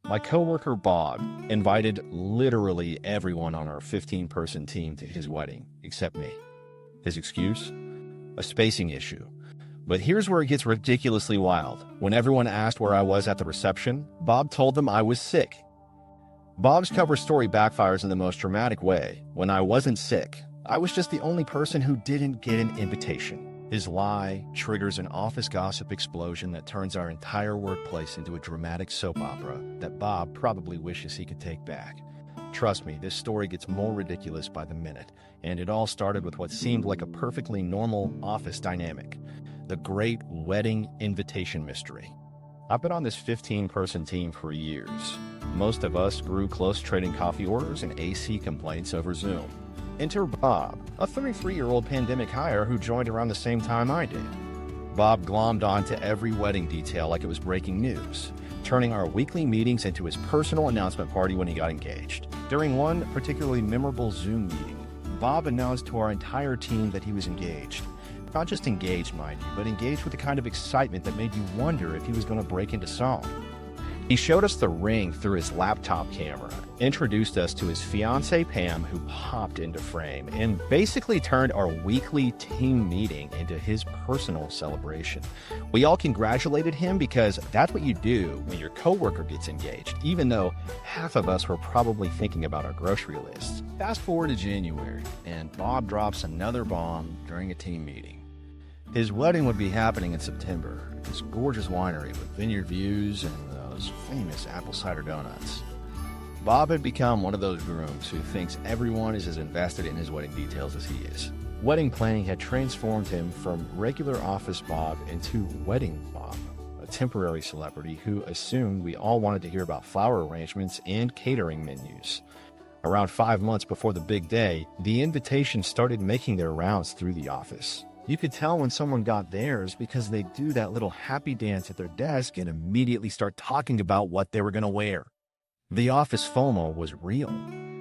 My coworker Bob invited literally everyone on our 15-person team to his wedding, except me. His excuse? A spacing issue. But here's where it gets ridiculously wild. When everyone asked where I was at the reception, Bob told them I was sick. Bob's cover story backfires in the most dramatic way. When I wasn't sick, I was just the only person who didn't get an invitation. His lie triggers an office gossip explosion that turns our entire workplace into a dramatic soap opera that Bob probably wishes he could take back. Trust me, this story gets more ridiculous by the minute, and it all started with what seemed like a perfectly normal office dynamic: the great wedding invitation mystery. I've been on this 15-person team for years. Most of us grew close trading coffee orders and AC complaints over Zoom. Enter Bob, a 33-year-old pandemic hire who joined around the same time I did. Bob glommed onto every wedding detail like it was breaking news, turning our weekly meetings into his personal announcement party when he got engaged. During one particularly memorable Zoom meeting, Bob announced to our entire team that he was engaged. Not just engaged, mind you, but engaged with the kind of excitement that made you wonder if he was going to break into song. He showed us the ring through his laptop camera, introduced us to his fiancée Pam, who popped into frame, and basically turned our weekly team meeting into his personal celebration. We all congratulated him because that's what you do when your coworker gets engaged, even though half of us were probably thinking about our grocery lists. Fast forward to January, and Bob drops another bomb during a team meeting. His wedding would be happening in September, at this gorgeous winery with vineyard views and those famous apple cider donuts. Bob had become one of those grooms who thinks everyone is as invested in his wedding details as he is. Wedding planning had transformed him from regular office Bob into wedding Bob, a temporary celebrity who assumed we all wanted to hear about flower arrangements and catering menus. Around 5 months before the big day, the invitations started making their rounds through the office. You could tell when someone got theirs because they'd do that little happy dance at their desk and immediately start talking about what they were going to wear. The office FOMO was real.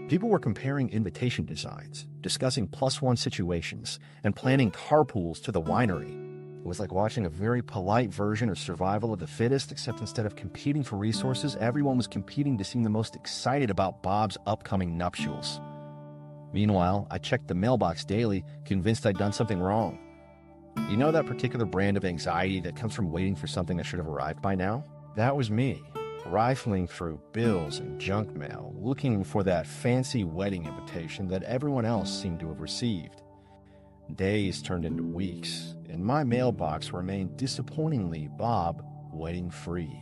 People were comparing invitation designs, discussing +1 situations, and planning carpools to the winery. It was like watching a very polite version of Survival of the Fittest, except instead of competing for resources, everyone was competing to seem the most excited about Bob's upcoming nuptials. Meanwhile, I checked the mailbox daily, convinced I'd done something wrong. You know that particular brand of anxiety that comes from waiting for something that should have arrived by now? That was me, rifling through bills and junk mail, looking for that fancy wedding invitation that everyone else seemed to have received. Days turned into weeks, and my mailbox remained disappointingly Bob wedding free.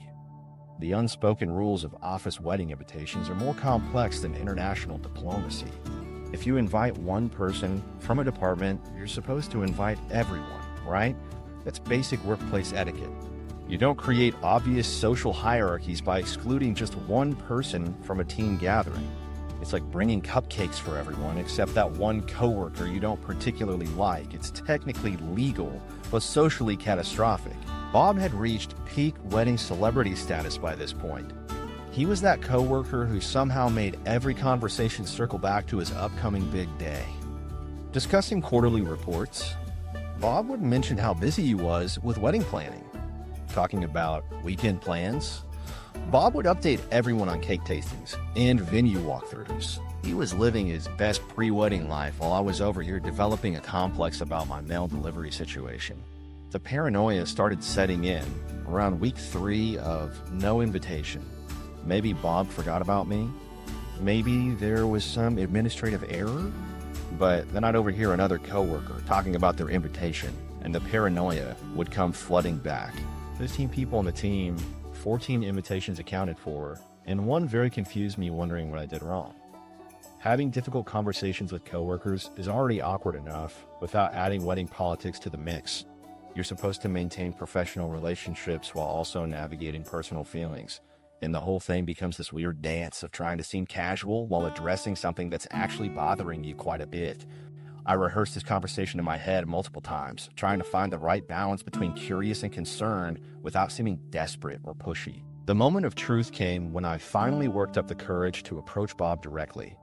The unspoken rules of office wedding invitations are more complex than international diplomacy. If you invite one person from a department, you're supposed to invite everyone, right? That's basic workplace etiquette. You don't create obvious social hierarchies by excluding just one person from a team gathering. It's like bringing cupcakes for everyone except that one coworker you don't particularly like. It's technically legal, but socially catastrophic. Bob had reached peak wedding celebrity status by this point. He was that coworker who somehow made every conversation circle back to his upcoming big day. Discussing quarterly reports, Bob would mention how busy he was with wedding planning. Talking about weekend plans, Bob would update everyone on cake tastings and venue walkthroughs. He was living his best pre-wedding life while I was over here developing a complex about my mail delivery situation. The paranoia started setting in around week 3 of no invitation. Maybe Bob forgot about me. Maybe there was some administrative error. But then I'd overhear another coworker talking about their invitation, and the paranoia would come flooding back. 15 people on the team, 14 invitations accounted for, and one very confused me wondering what I did wrong. Having difficult conversations with coworkers is already awkward enough without adding wedding politics to the mix. You're supposed to maintain professional relationships while also navigating personal feelings. And the whole thing becomes this weird dance of trying to seem casual while addressing something that's actually bothering you quite a bit. I rehearsed this conversation in my head multiple times, trying to find the right balance between curious and concerned without seeming desperate or pushy. The moment of truth came when I finally worked up the courage to approach Bob directly.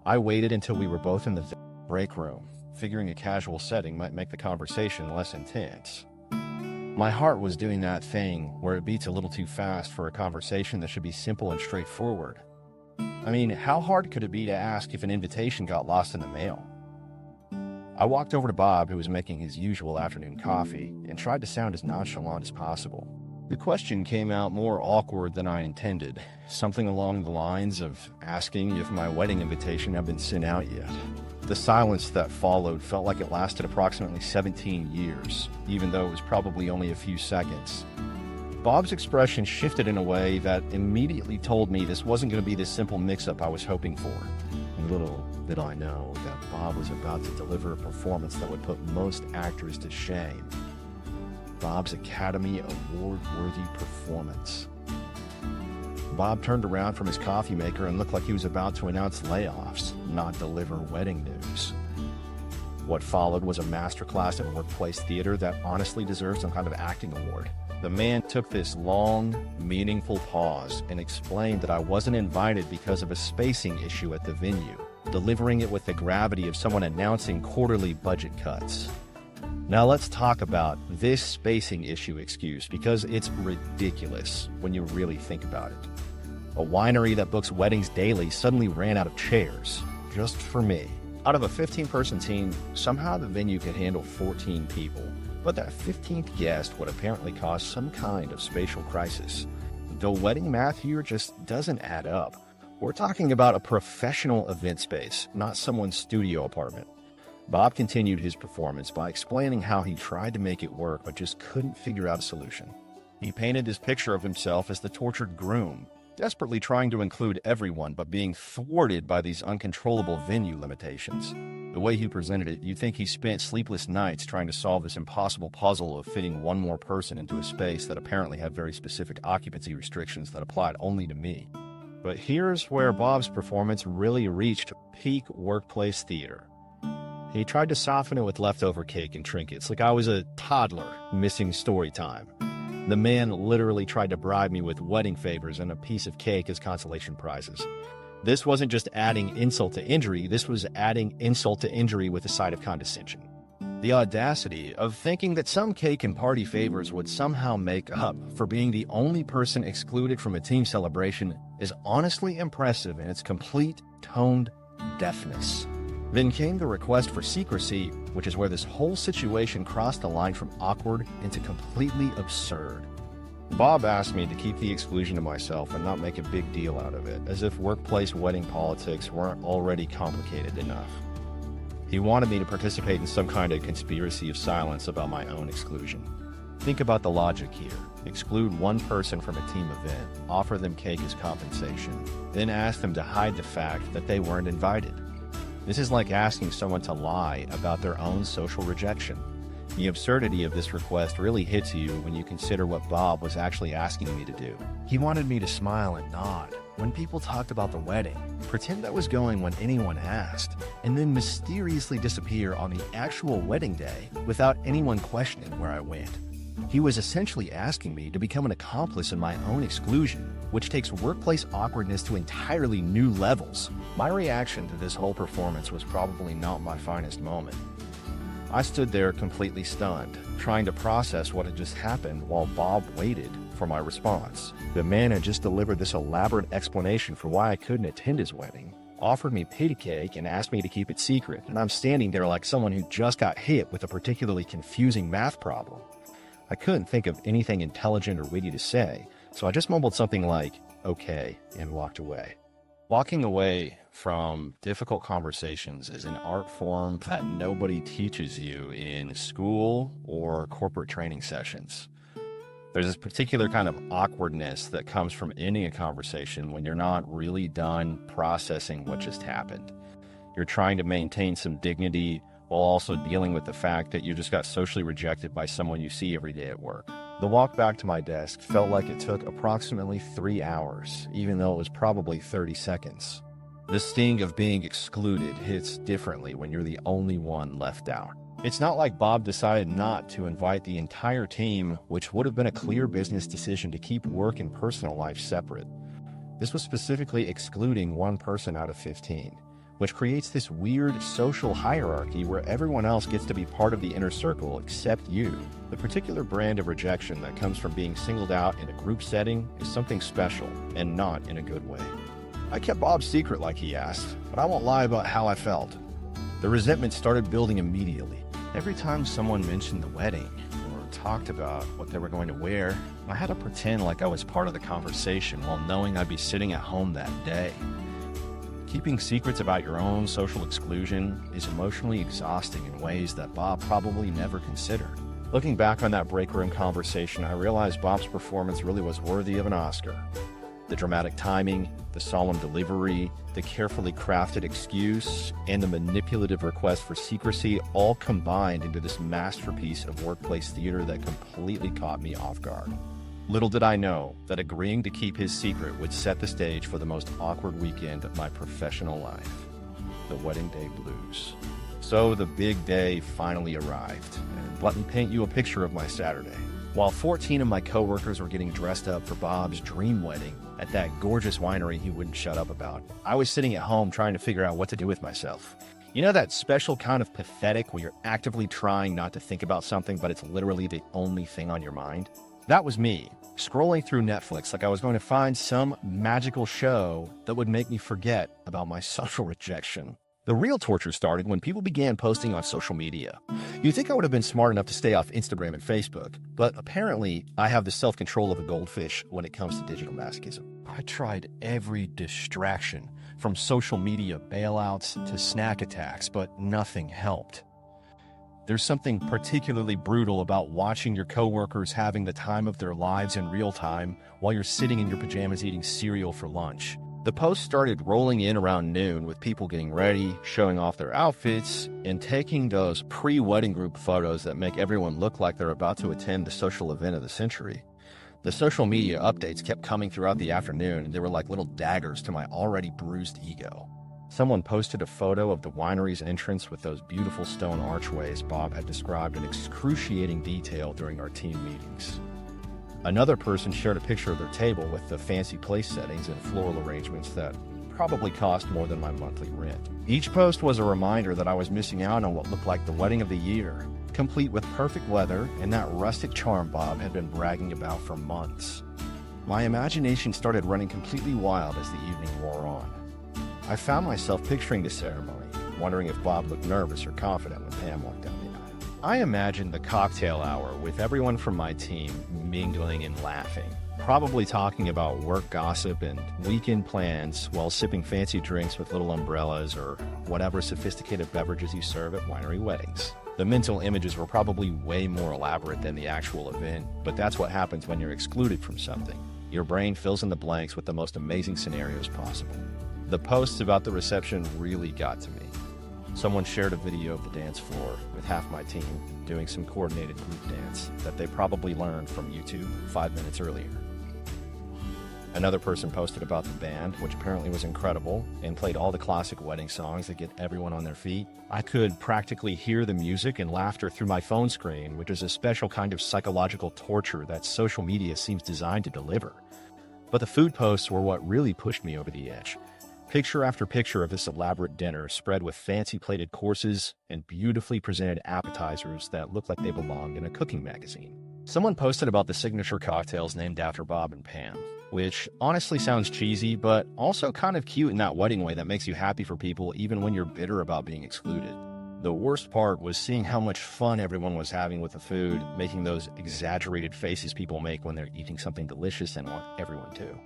I waited until we were both in the break room, figuring a casual setting might make the conversation less intense. My heart was doing that thing where it beats a little too fast for a conversation that should be simple and straightforward. I mean, how hard could it be to ask if an invitation got lost in the mail? I walked over to Bob, who was making his usual afternoon coffee, and tried to sound as nonchalant as possible. The question came out more awkward than I intended, something along the lines of asking if my wedding invitation had been sent out yet. The silence that followed felt like it lasted approximately 17 years, even though it was probably only a few seconds. Bob's expression shifted in a way that immediately told me this wasn't going to be the simple mix-up I was hoping for. Little did I know that Bob was about to deliver a performance that would put most actors to shame. Bob's Academy Award-worthy performance. Bob turned around from his coffee maker and looked like he was about to announce layoffs, not deliver wedding news. What followed was a masterclass in workplace theater that honestly deserved some kind of acting award. The man took this long, meaningful pause and explained that I wasn't invited because of a spacing issue at the venue, delivering it with the gravity of someone announcing quarterly budget cuts. Now let's talk about this spacing issue excuse, because it's ridiculous when you really think about it. A winery that books weddings daily suddenly ran out of chairs, just for me. Out of a 15-person team, somehow the venue could handle 14 people, but that 15th guest would apparently cause some kind of spatial crisis. The wedding math here just doesn't add up. We're talking about a professional event space, not someone's studio apartment. Bob continued his performance by explaining how he tried to make it work but just couldn't figure out a solution. He painted this picture of himself as the tortured groom, desperately trying to include everyone but being thwarted by these uncontrollable venue limitations. The way he presented it, you'd think he spent sleepless nights trying to solve this impossible puzzle of fitting one more person into a space that apparently had very specific occupancy restrictions that applied only to me. But here's where Bob's performance really reached peak workplace theater. He tried to soften it with leftover cake and trinkets, like I was a toddler missing story time. The man literally tried to bribe me with wedding favors and a piece of cake as consolation prizes. This wasn't just adding insult to injury, this was adding insult to injury with a side of condescension. The audacity of thinking that some cake and party favors would somehow make up for being the only person excluded from a team celebration is honestly impressive in its complete toned deafness. Then came the request for secrecy, which is where this whole situation crossed the line from awkward into completely absurd. Bob asked me to keep the exclusion to myself and not make a big deal out of it, as if workplace wedding politics weren't already complicated enough. He wanted me to participate in some kind of conspiracy of silence about my own exclusion. Think about the logic here. Exclude one person from a team event, offer them cake as compensation, then ask them to hide the fact that they weren't invited. This is like asking someone to lie about their own social rejection. The absurdity of this request really hits you when you consider what Bob was actually asking me to do. He wanted me to smile and nod when people talked about the wedding, pretend I was going when anyone asked, and then mysteriously disappear on the actual wedding day without anyone questioning where I went. He was essentially asking me to become an accomplice in my own exclusion, which takes workplace awkwardness to entirely new levels. My reaction to this whole performance was probably not my finest moment. I stood there completely stunned, trying to process what had just happened while Bob waited for my response. The man had just delivered this elaborate explanation for why I couldn't attend his wedding, offered me pita cake and asked me to keep it secret, and I'm standing there like someone who just got hit with a particularly confusing math problem. I couldn't think of anything intelligent or witty to say, so I just mumbled something like, "Okay," and walked away. Walking away from difficult conversations is an art form that nobody teaches you in school or corporate training sessions. There's this particular kind of awkwardness that comes from ending a conversation when you're not really done processing what just happened. You're trying to maintain some dignity while also dealing with the fact that you just got socially rejected by someone you see every day at work. The walk back to my desk felt like it took approximately 3 hours, even though it was probably 30 seconds. The sting of being excluded hits differently when you're the only one left out. It's not like Bob decided not to invite the entire team, which would have been a clear business decision to keep work and personal life separate. This was specifically excluding one person out of 15, which creates this weird social hierarchy where everyone else gets to be part of the inner circle except you. The particular brand of rejection that comes from being singled out in a group setting is something special, and not in a good way. I kept Bob's secret like he asked, but I won't lie about how I felt. The resentment started building immediately. Every time someone mentioned the wedding or talked about what they were going to wear, I had to pretend like I was part of the conversation while knowing I'd be sitting at home that day. Keeping secrets about your own social exclusion is emotionally exhausting in ways that Bob probably never considered. Looking back on that break room conversation, I realized Bob's performance really was worthy of an Oscar. The dramatic timing, the solemn delivery, the carefully crafted excuse, and the manipulative request for secrecy all combined into this masterpiece of workplace theater that completely caught me off guard. Little did I know that agreeing to keep his secret would set the stage for the most awkward weekend of my professional life, the wedding day blues. So the big day finally arrived, and let me paint you a picture of my Saturday. While 14 of my coworkers were getting dressed up for Bob's dream wedding at that gorgeous winery he wouldn't shut up about, I was sitting at home trying to figure out what to do with myself. You know that special kind of pathetic where you're actively trying not to think about something, but it's literally the only thing on your mind? That was me, scrolling through Netflix like I was going to find some magical show that would make me forget about my social rejection. The real torture started when people began posting on social media. You'd think I would have been smart enough to stay off Instagram and Facebook, but apparently I have the self-control of a goldfish when it comes to digital masochism. I tried every distraction, from social media bailouts to snack attacks, but nothing helped. There's something particularly brutal about watching your coworkers having the time of their lives in real time while you're sitting in your pajamas eating cereal for lunch. The posts started rolling in around noon with people getting ready, showing off their outfits, and taking those pre-wedding group photos that make everyone look like they're about to attend the social event of the century. The social media updates kept coming throughout the afternoon, and they were like little daggers to my already bruised ego. Someone posted a photo of the winery's entrance with those beautiful stone archways Bob had described in excruciating detail during our team meetings. Another person shared a picture of their table with the fancy place settings and floral arrangements that probably cost more than my monthly rent. Each post was a reminder that I was missing out on what looked like the wedding of the year, complete with perfect weather and that rustic charm Bob had been bragging about for months. My imagination started running completely wild as the evening wore on. I found myself picturing the ceremony, wondering if Bob looked nervous or confident when Pam walked down the aisle. I imagined the cocktail hour with everyone from my team mingling and laughing, probably talking about work gossip and weekend plans while sipping fancy drinks with little umbrellas or whatever sophisticated beverages you serve at winery weddings. The mental images were probably way more elaborate than the actual event, but that's what happens when you're excluded from something. Your brain fills in the blanks with the most amazing scenarios possible. The posts about the reception really got to me. Someone shared a video of the dance floor with half my team doing some coordinated group dance that they probably learned from YouTube 5 minutes earlier. Another person posted about the band, which apparently was incredible, and played all the classic wedding songs that get everyone on their feet. I could practically hear the music and laughter through my phone screen, which is a special kind of psychological torture that social media seems designed to deliver. But the food posts were what really pushed me over the edge. Picture after picture of this elaborate dinner spread with fancy plated courses and beautifully presented appetizers that looked like they belonged in a cooking magazine. Someone posted about the signature cocktails named after Bob and Pam, which honestly sounds cheesy, but also kind of cute in that wedding way that makes you happy for people even when you're bitter about being excluded. The worst part was seeing how much fun everyone was having with the food, making those exaggerated faces people make when they're eating something delicious and want everyone to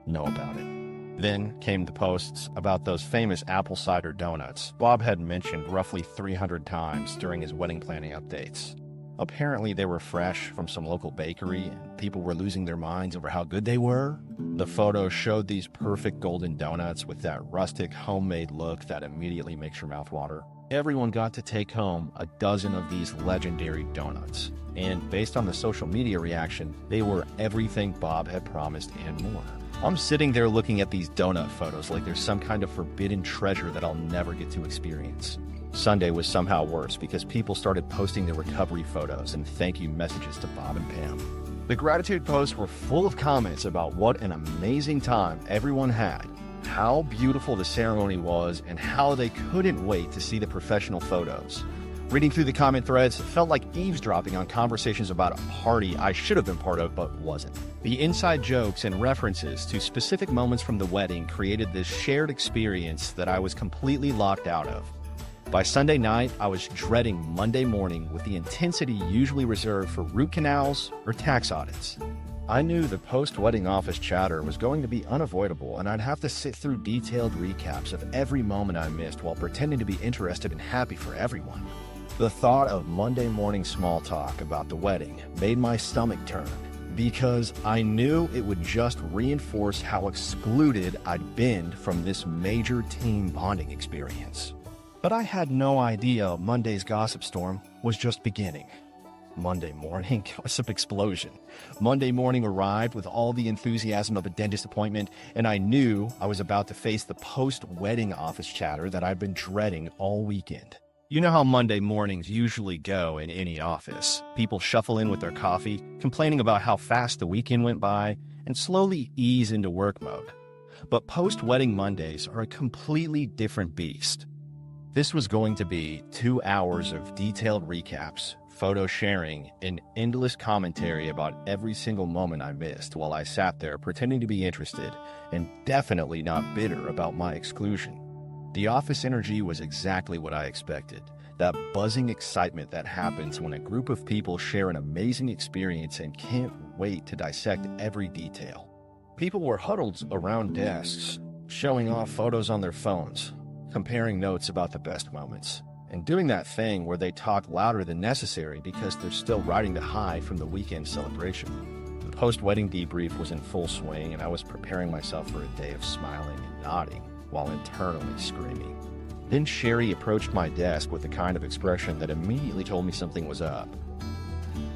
know about it. Then came the posts about those famous apple cider donuts Bob had mentioned roughly 300 times during his wedding planning updates. Apparently they were fresh from some local bakery and people were losing their minds over how good they were. The photos showed these perfect golden donuts with that rustic homemade look that immediately makes your mouth water. Everyone got to take home a dozen of these legendary donuts. And based on the social media reaction, they were everything Bob had promised and more. I'm sitting there looking at these donut photos like there's some kind of forbidden treasure that I'll never get to experience. Sunday was somehow worse because people started posting their recovery photos and thank you messages to Bob and Pam. The gratitude posts were full of comments about what an amazing time everyone had, how beautiful the ceremony was and how they couldn't wait to see the professional photos. Reading through the comment threads felt like eavesdropping on conversations about a party I should have been part of but wasn't. The inside jokes and references to specific moments from the wedding created this shared experience that I was completely locked out of. By Sunday night, I was dreading Monday morning with the intensity usually reserved for root canals or tax audits. I knew the post-wedding office chatter was going to be unavoidable, and I'd have to sit through detailed recaps of every moment I missed while pretending to be interested and happy for everyone. The thought of Monday morning small talk about the wedding made my stomach turn, because I knew it would just reinforce how excluded I'd been from this major team bonding experience. But I had no idea Monday's gossip storm was just beginning. Monday morning, gossip explosion. Monday morning arrived with all the enthusiasm of a dentist appointment, and I knew I was about to face the post-wedding office chatter that I'd been dreading all weekend. You know how Monday mornings usually go in any office. People shuffle in with their coffee, complaining about how fast the weekend went by, and slowly ease into work mode. But post-wedding Mondays are a completely different beast. This was going to be 2 hours of detailed recaps, photo sharing, and endless commentary about every single moment I missed while I sat there pretending to be interested and definitely not bitter about my exclusion. The office energy was exactly what I expected. That buzzing excitement that happens when a group of people share an amazing experience and can't wait to dissect every detail. People were huddled around desks, showing off photos on their phones, comparing notes about the best moments, and doing that thing where they talk louder than necessary because they're still riding the high from the weekend celebration. The post-wedding debrief was in full swing, and I was preparing myself for a day of smiling and nodding while internally screaming. Then Sherry approached my desk with the kind of expression that immediately told me something was up.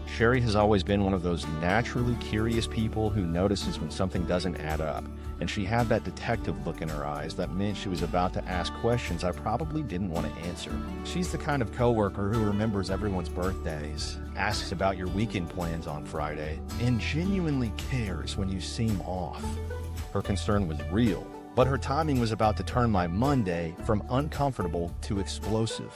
Sherry has always been one of those naturally curious people who notices when something doesn't add up, and she had that detective look in her eyes that meant she was about to ask questions I probably didn't want to answer. She's the kind of coworker who remembers everyone's birthdays, asks about your weekend plans on Friday, and genuinely cares when you seem off. Her concern was real, but her timing was about to turn my Monday from uncomfortable to explosive.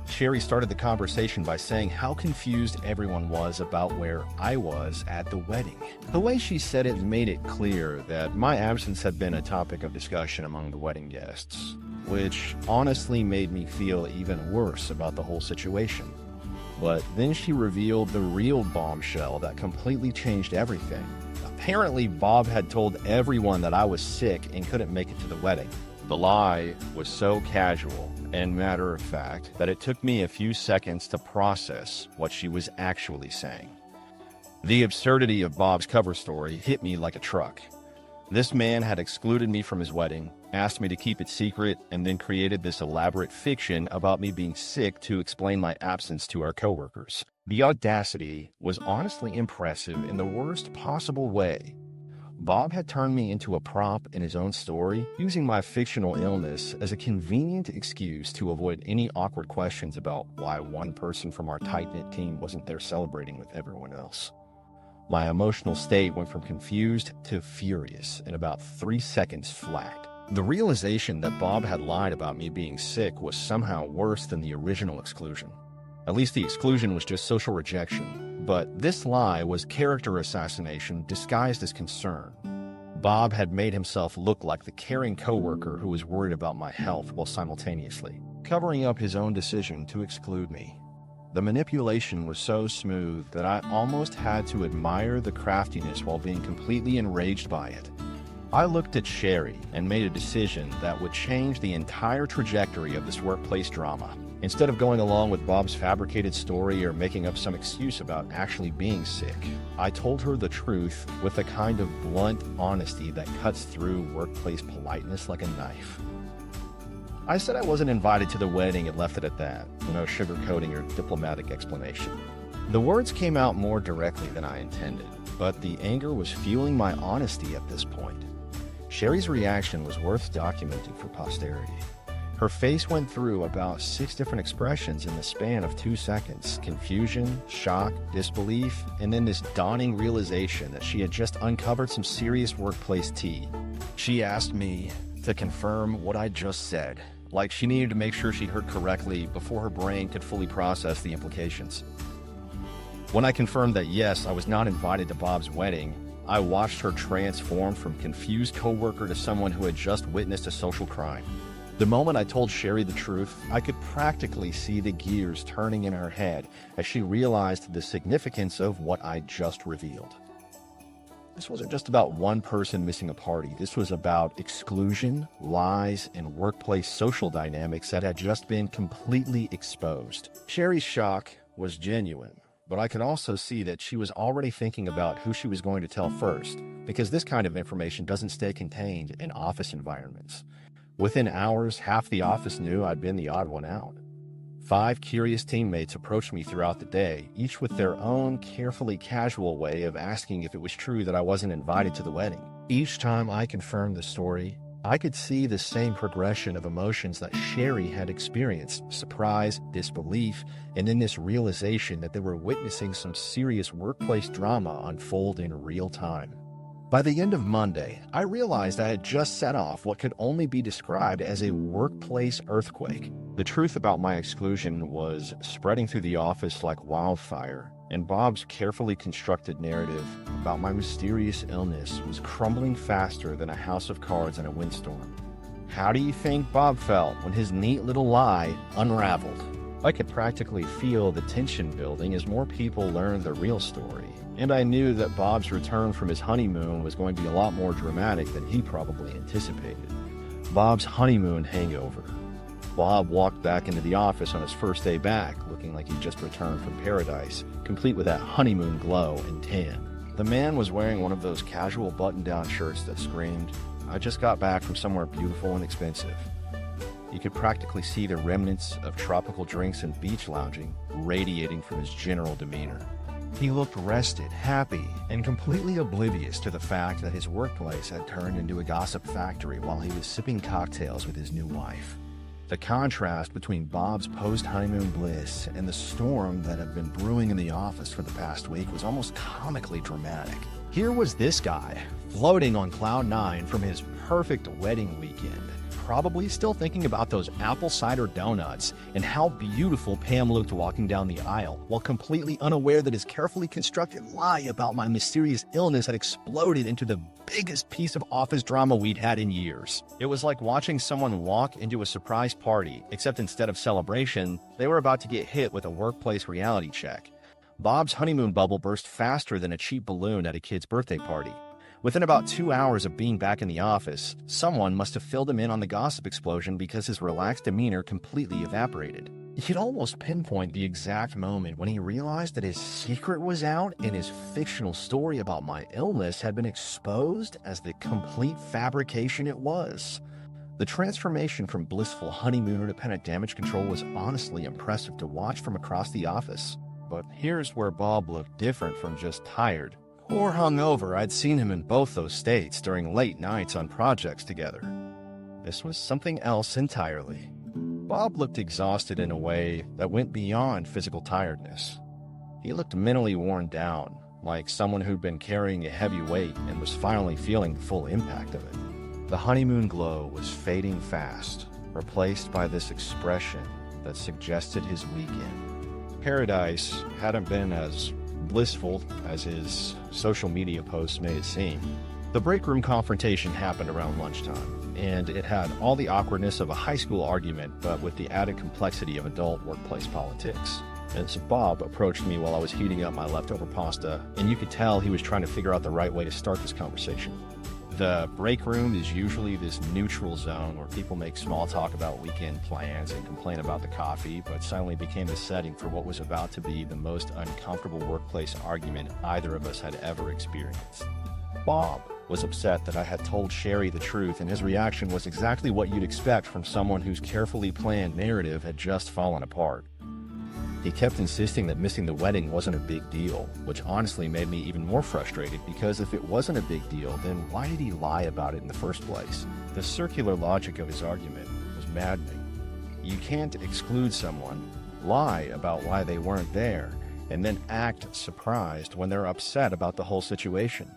Sherry started the conversation by saying how confused everyone was about where I was at the wedding. The way she said it made it clear that my absence had been a topic of discussion among the wedding guests, which honestly made me feel even worse about the whole situation. But then she revealed the real bombshell that completely changed everything. Apparently, Bob had told everyone that I was sick and couldn't make it to the wedding. The lie was so casual and matter-of-fact that it took me a few seconds to process what she was actually saying. The absurdity of Bob's cover story hit me like a truck. This man had excluded me from his wedding, asked me to keep it secret, and then created this elaborate fiction about me being sick to explain my absence to our coworkers. The audacity was honestly impressive in the worst possible way. Bob had turned me into a prop in his own story, using my fictional illness as a convenient excuse to avoid any awkward questions about why one person from our tight-knit team wasn't there celebrating with everyone else. My emotional state went from confused to furious in about 3 seconds flat. The realization that Bob had lied about me being sick was somehow worse than the original exclusion. At least the exclusion was just social rejection. But this lie was character assassination disguised as concern. Bob had made himself look like the caring coworker who was worried about my health while simultaneously covering up his own decision to exclude me. The manipulation was so smooth that I almost had to admire the craftiness while being completely enraged by it. I looked at Sherry and made a decision that would change the entire trajectory of this workplace drama. Instead of going along with Bob's fabricated story or making up some excuse about actually being sick, I told her the truth with a kind of blunt honesty that cuts through workplace politeness like a knife. I said I wasn't invited to the wedding and left it at that, no sugarcoating or diplomatic explanation. The words came out more directly than I intended, but the anger was fueling my honesty at this point. Sherry's reaction was worth documenting for posterity. Her face went through about 6 different expressions in the span of 2 seconds: confusion, shock, disbelief, and then this dawning realization that she had just uncovered some serious workplace tea. She asked me, to confirm what I just said, like she needed to make sure she heard correctly before her brain could fully process the implications. When I confirmed that yes, I was not invited to Bob's wedding, I watched her transform from confused coworker to someone who had just witnessed a social crime. The moment I told Sherry the truth, I could practically see the gears turning in her head as she realized the significance of what I just revealed. This wasn't just about one person missing a party. This was about exclusion, lies, and workplace social dynamics that had just been completely exposed. Sherry's shock was genuine, but I could also see that she was already thinking about who she was going to tell first, because this kind of information doesn't stay contained in office environments. Within hours, half the office knew I'd been the odd one out. 5 curious teammates approached me throughout the day, each with their own carefully casual way of asking if it was true that I wasn't invited to the wedding. Each time I confirmed the story, I could see the same progression of emotions that Sherry had experienced: surprise, disbelief, and then this realization that they were witnessing some serious workplace drama unfold in real time. By the end of Monday, I realized I had just set off what could only be described as a workplace earthquake. The truth about my exclusion was spreading through the office like wildfire, and Bob's carefully constructed narrative about my mysterious illness was crumbling faster than a house of cards in a windstorm. How do you think Bob felt when his neat little lie unraveled? I could practically feel the tension building as more people learned the real story. And I knew that Bob's return from his honeymoon was going to be a lot more dramatic than he probably anticipated. Bob's honeymoon hangover. Bob walked back into the office on his first day back, looking like he'd just returned from paradise, complete with that honeymoon glow and tan. The man was wearing one of those casual button-down shirts that screamed, "I just got back from somewhere beautiful and expensive." You could practically see the remnants of tropical drinks and beach lounging radiating from his general demeanor. He looked rested, happy, and completely oblivious to the fact that his workplace had turned into a gossip factory while he was sipping cocktails with his new wife. The contrast between Bob's post-honeymoon bliss and the storm that had been brewing in the office for the past week was almost comically dramatic. Here was this guy, floating on cloud 9 from his perfect wedding weekend, probably still thinking about those apple cider donuts and how beautiful Pam looked walking down the aisle, while completely unaware that his carefully constructed lie about my mysterious illness had exploded into the biggest piece of office drama we'd had in years. It was like watching someone walk into a surprise party, except instead of celebration, they were about to get hit with a workplace reality check. Bob's honeymoon bubble burst faster than a cheap balloon at a kid's birthday party. Within about 2 hours of being back in the office, someone must have filled him in on the gossip explosion because his relaxed demeanor completely evaporated. You could almost pinpoint the exact moment when he realized that his secret was out and his fictional story about my illness had been exposed as the complete fabrication it was. The transformation from blissful honeymooner to panic damage control was honestly impressive to watch from across the office. But here's where Bob looked different from just tired or hungover. I'd seen him in both those states during late nights on projects together. This was something else entirely. Bob looked exhausted in a way that went beyond physical tiredness. He looked mentally worn down, like someone who'd been carrying a heavy weight and was finally feeling the full impact of it. The honeymoon glow was fading fast, replaced by this expression that suggested his weekend. Paradise hadn't been as blissful as his social media posts made it seem. The break room confrontation happened around lunchtime, and it had all the awkwardness of a high school argument, but with the added complexity of adult workplace politics. And so Bob approached me while I was heating up my leftover pasta, and you could tell he was trying to figure out the right way to start this conversation. The break room is usually this neutral zone where people make small talk about weekend plans and complain about the coffee, but suddenly became the setting for what was about to be the most uncomfortable workplace argument either of us had ever experienced. Bob was upset that I had told Sherry the truth, and his reaction was exactly what you'd expect from someone whose carefully planned narrative had just fallen apart. He kept insisting that missing the wedding wasn't a big deal, which honestly made me even more frustrated because if it wasn't a big deal, then why did he lie about it in the first place? The circular logic of his argument was maddening. You can't exclude someone, lie about why they weren't there, and then act surprised when they're upset about the whole situation.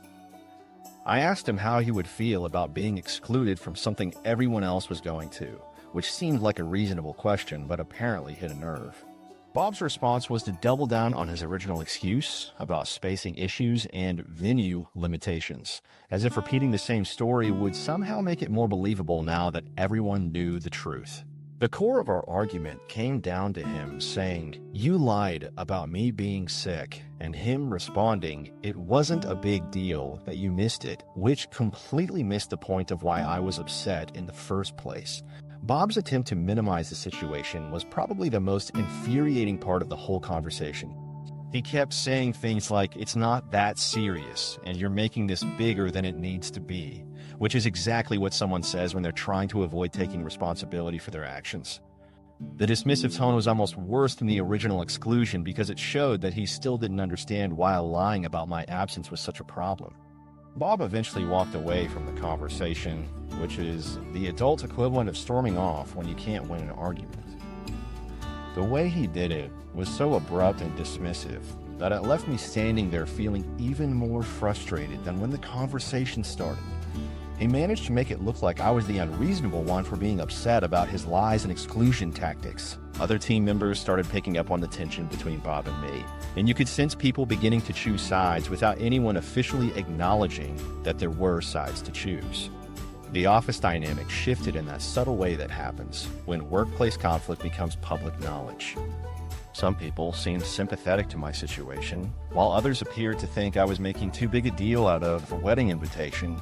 I asked him how he would feel about being excluded from something everyone else was going to, which seemed like a reasonable question, but apparently hit a nerve. Bob's response was to double down on his original excuse about spacing issues and venue limitations, as if repeating the same story would somehow make it more believable now that everyone knew the truth. The core of our argument came down to him saying, "You lied about me being sick," and him responding, "It wasn't a big deal that you missed it," which completely missed the point of why I was upset in the first place. Bob's attempt to minimize the situation was probably the most infuriating part of the whole conversation. He kept saying things like, "It's not that serious, and you're making this bigger than it needs to be," which is exactly what someone says when they're trying to avoid taking responsibility for their actions. The dismissive tone was almost worse than the original exclusion because it showed that he still didn't understand why lying about my absence was such a problem. Bob eventually walked away from the conversation, which is the adult equivalent of storming off when you can't win an argument. The way he did it was so abrupt and dismissive that it left me standing there feeling even more frustrated than when the conversation started. He managed to make it look like I was the unreasonable one for being upset about his lies and exclusion tactics. Other team members started picking up on the tension between Bob and me, and you could sense people beginning to choose sides without anyone officially acknowledging that there were sides to choose. The office dynamic shifted in that subtle way that happens when workplace conflict becomes public knowledge. Some people seemed sympathetic to my situation, while others appeared to think I was making too big a deal out of a wedding invitation.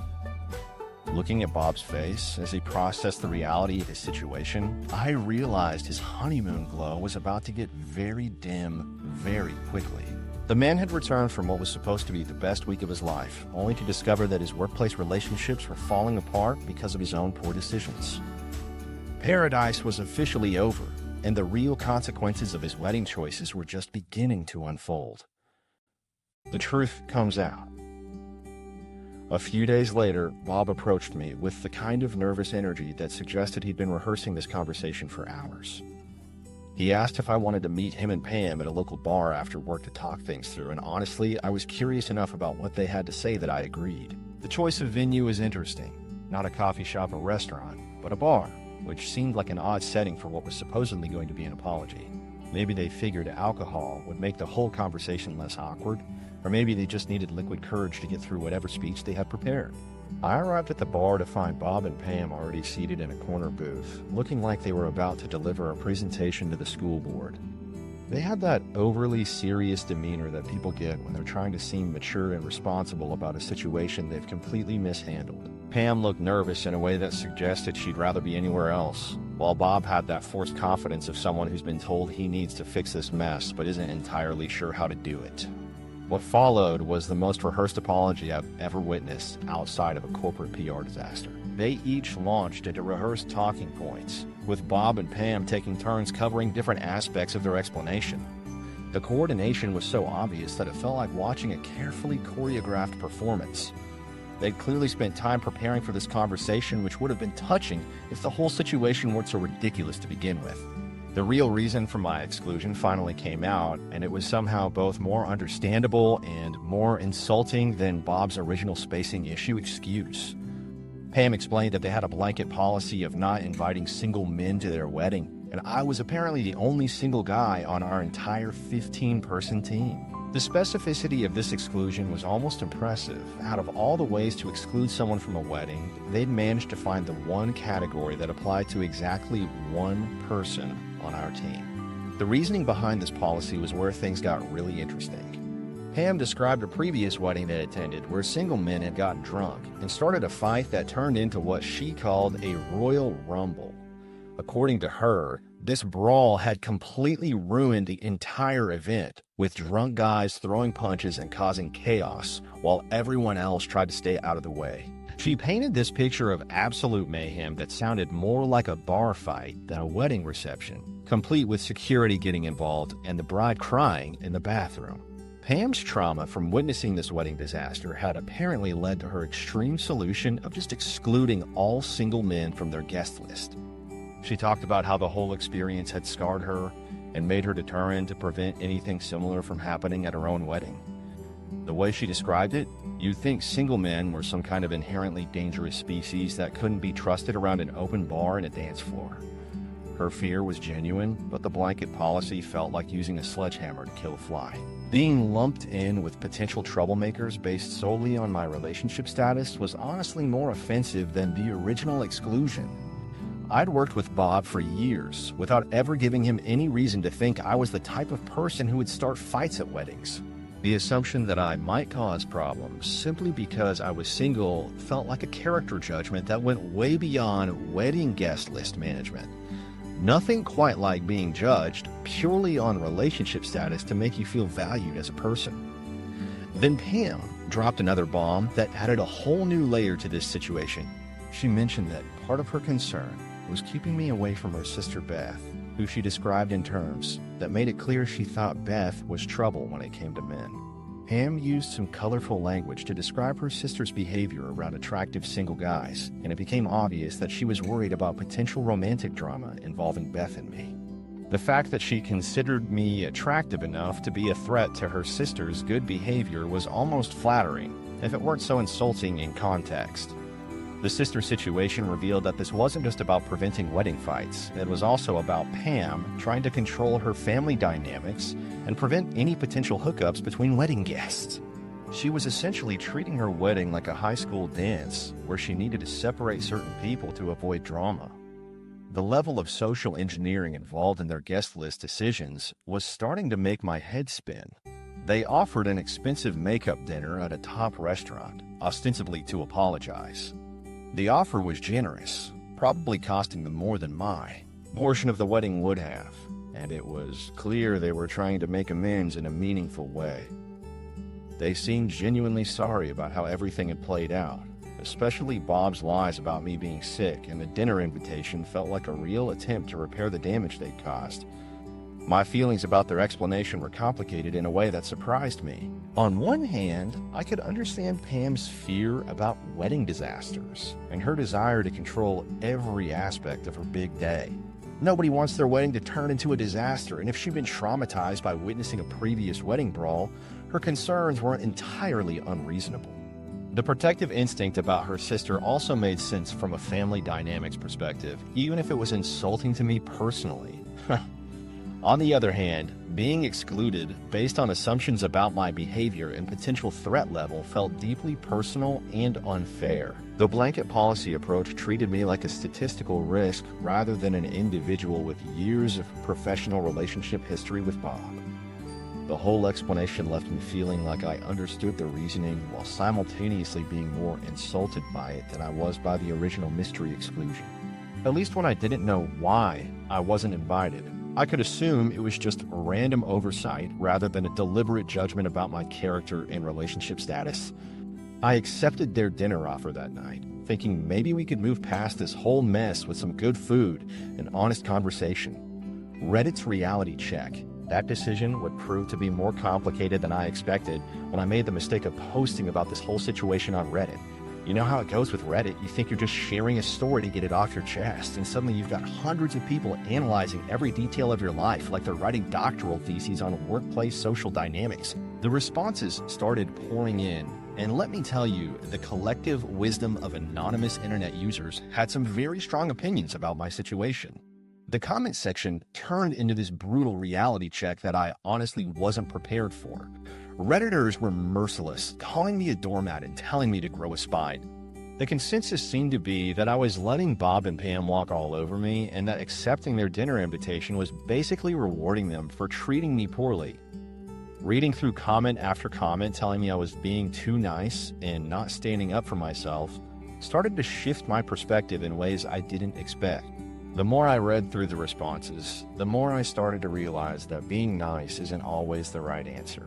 Looking at Bob's face as he processed the reality of his situation, I realized his honeymoon glow was about to get very dim very quickly. The man had returned from what was supposed to be the best week of his life, only to discover that his workplace relationships were falling apart because of his own poor decisions. Paradise was officially over, and the real consequences of his wedding choices were just beginning to unfold. The truth comes out. A few days later, Bob approached me with the kind of nervous energy that suggested he'd been rehearsing this conversation for hours. He asked if I wanted to meet him and Pam at a local bar after work to talk things through, and honestly, I was curious enough about what they had to say that I agreed. The choice of venue is interesting. Not a coffee shop or restaurant, but a bar, which seemed like an odd setting for what was supposedly going to be an apology. Maybe they figured alcohol would make the whole conversation less awkward, or maybe they just needed liquid courage to get through whatever speech they had prepared. I arrived at the bar to find Bob and Pam already seated in a corner booth, looking like they were about to deliver a presentation to the school board. They had that overly serious demeanor that people get when they're trying to seem mature and responsible about a situation they've completely mishandled. Pam looked nervous in a way that suggested she'd rather be anywhere else, while Bob had that forced confidence of someone who's been told he needs to fix this mess but isn't entirely sure how to do it. What followed was the most rehearsed apology I've ever witnessed outside of a corporate PR disaster. They each launched into rehearsed talking points, with Bob and Pam taking turns covering different aspects of their explanation. The coordination was so obvious that it felt like watching a carefully choreographed performance. They'd clearly spent time preparing for this conversation, which would have been touching if the whole situation weren't so ridiculous to begin with. The real reason for my exclusion finally came out, and it was somehow both more understandable and more insulting than Bob's original spacing issue excuse. Pam explained that they had a blanket policy of not inviting single men to their wedding, and I was apparently the only single guy on our entire 15-person team. The specificity of this exclusion was almost impressive. Out of all the ways to exclude someone from a wedding, they'd managed to find the one category that applied to exactly one person on our team. The reasoning behind this policy was where things got really interesting. Pam described a previous wedding they attended where single men had gotten drunk and started a fight that turned into what she called a royal rumble. According to her, this brawl had completely ruined the entire event, with drunk guys throwing punches and causing chaos, while everyone else tried to stay out of the way. She painted this picture of absolute mayhem that sounded more like a bar fight than a wedding reception, complete with security getting involved and the bride crying in the bathroom. Pam's trauma from witnessing this wedding disaster had apparently led to her extreme solution of just excluding all single men from their guest list. She talked about how the whole experience had scarred her and made her determined to prevent anything similar from happening at her own wedding. The way she described it, You'd think single men were some kind of inherently dangerous species that couldn't be trusted around an open bar and a dance floor. Her fear was genuine, but the blanket policy felt like using a sledgehammer to kill a fly. Being lumped in with potential troublemakers based solely on my relationship status was honestly more offensive than the original exclusion. I'd worked with Bob for years without ever giving him any reason to think I was the type of person who would start fights at weddings. The assumption that I might cause problems simply because I was single felt like a character judgment that went way beyond wedding guest list management. Nothing quite like being judged purely on relationship status to make you feel valued as a person. Then Pam dropped another bomb that added a whole new layer to this situation. She mentioned that part of her concern was keeping me away from her sister Beth, who she described in terms that made it clear she thought Beth was trouble when it came to men. Pam used some colorful language to describe her sister's behavior around attractive single guys, and it became obvious that she was worried about potential romantic drama involving Beth and me. The fact that she considered me attractive enough to be a threat to her sister's good behavior was almost flattering, if it weren't so insulting in context. The sister situation revealed that this wasn't just about preventing wedding fights. It was also about Pam trying to control her family dynamics and prevent any potential hookups between wedding guests. She was essentially treating her wedding like a high school dance where she needed to separate certain people to avoid drama. The level of social engineering involved in their guest list decisions was starting to make my head spin. They offered an expensive makeup dinner at a top restaurant, ostensibly to apologize. The offer was generous, probably costing them more than my portion of the wedding would have, and it was clear they were trying to make amends in a meaningful way. They seemed genuinely sorry about how everything had played out, especially Bob's lies about me being sick, and the dinner invitation felt like a real attempt to repair the damage they'd caused. My feelings about their explanation were complicated in a way that surprised me. On one hand, I could understand Pam's fear about wedding disasters and her desire to control every aspect of her big day. Nobody wants their wedding to turn into a disaster, and if she'd been traumatized by witnessing a previous wedding brawl, her concerns weren't entirely unreasonable. The protective instinct about her sister also made sense from a family dynamics perspective, even if it was insulting to me personally. On the other hand, being excluded based on assumptions about my behavior and potential threat level felt deeply personal and unfair. The blanket policy approach treated me like a statistical risk rather than an individual with years of professional relationship history with Bob. The whole explanation left me feeling like I understood the reasoning while simultaneously being more insulted by it than I was by the original mystery exclusion. At least when I didn't know why I wasn't invited, I could assume it was just random oversight rather than a deliberate judgment about my character and relationship status. I accepted their dinner offer that night, thinking maybe we could move past this whole mess with some good food and honest conversation. Reddit's reality check. That decision would prove to be more complicated than I expected when I made the mistake of posting about this whole situation on Reddit. You know how it goes with Reddit. You think you're just sharing a story to get it off your chest, and suddenly you've got hundreds of people analyzing every detail of your life like they're writing doctoral theses on workplace social dynamics. The responses started pouring in, and let me tell you, the collective wisdom of anonymous internet users had some very strong opinions about my situation. The comment section turned into this brutal reality check that I honestly wasn't prepared for. Redditors were merciless, calling me a doormat and telling me to grow a spine. The consensus seemed to be that I was letting Bob and Pam walk all over me, and that accepting their dinner invitation was basically rewarding them for treating me poorly. Reading through comment after comment telling me I was being too nice and not standing up for myself started to shift my perspective in ways I didn't expect. The more I read through the responses, the more I started to realize that being nice isn't always the right answer.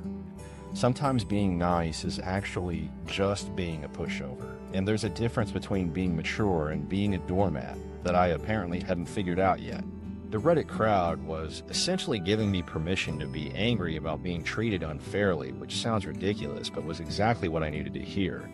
Sometimes being nice is actually just being a pushover, and there's a difference between being mature and being a doormat that I apparently hadn't figured out yet. The Reddit crowd was essentially giving me permission to be angry about being treated unfairly, which sounds ridiculous, but was exactly what I needed to hear.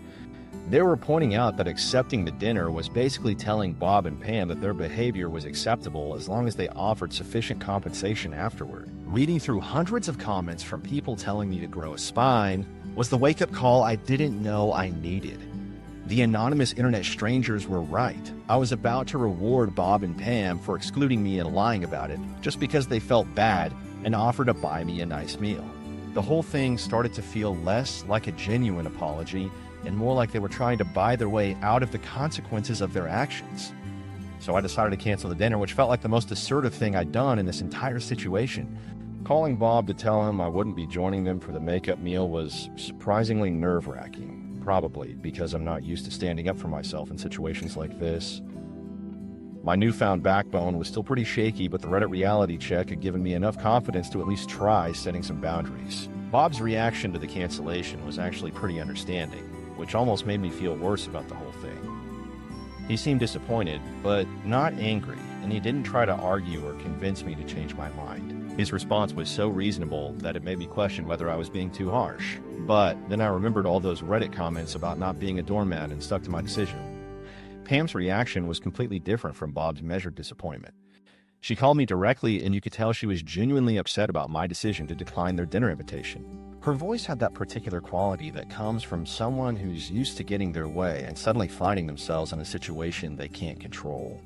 They were pointing out that accepting the dinner was basically telling Bob and Pam that their behavior was acceptable as long as they offered sufficient compensation afterward. Reading through hundreds of comments from people telling me to grow a spine, was the wake-up call I didn't know I needed. The anonymous internet strangers were right. I was about to reward Bob and Pam for excluding me and lying about it just because they felt bad and offered to buy me a nice meal. The whole thing started to feel less like a genuine apology and more like they were trying to buy their way out of the consequences of their actions. So I decided to cancel the dinner, which felt like the most assertive thing I'd done in this entire situation. Calling Bob to tell him I wouldn't be joining them for the makeup meal was surprisingly nerve-wracking, probably because I'm not used to standing up for myself in situations like this. My newfound backbone was still pretty shaky, but the Reddit reality check had given me enough confidence to at least try setting some boundaries. Bob's reaction to the cancellation was actually pretty understanding, which almost made me feel worse about the whole thing. He seemed disappointed, but not angry, and he didn't try to argue or convince me to change my mind. His response was so reasonable that it made me question whether I was being too harsh. But then I remembered all those Reddit comments about not being a doormat and stuck to my decision. Pam's reaction was completely different from Bob's measured disappointment. She called me directly, and you could tell she was genuinely upset about my decision to decline their dinner invitation. Her voice had that particular quality that comes from someone who's used to getting their way and suddenly finding themselves in a situation they can't control.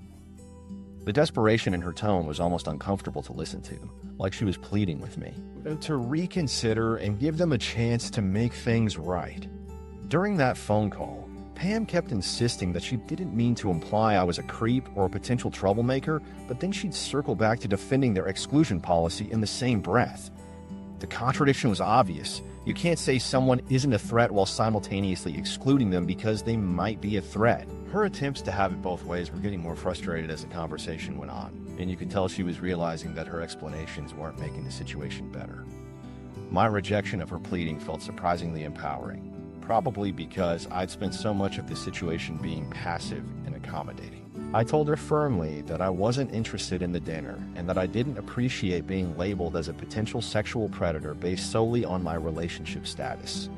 The desperation in her tone was almost uncomfortable to listen to, like she was pleading with me to reconsider and give them a chance to make things right. During that phone call, Pam kept insisting that she didn't mean to imply I was a creep or a potential troublemaker, but then she'd circle back to defending their exclusion policy in the same breath. The contradiction was obvious. You can't say someone isn't a threat while simultaneously excluding them because they might be a threat. Her attempts to have it both ways were getting more frustrated as the conversation went on, and you could tell she was realizing that her explanations weren't making the situation better. My rejection of her pleading felt surprisingly empowering, probably because I'd spent so much of the situation being passive and accommodating. I told her firmly that I wasn't interested in the dinner and that I didn't appreciate being labeled as a potential sexual predator based solely on my relationship status.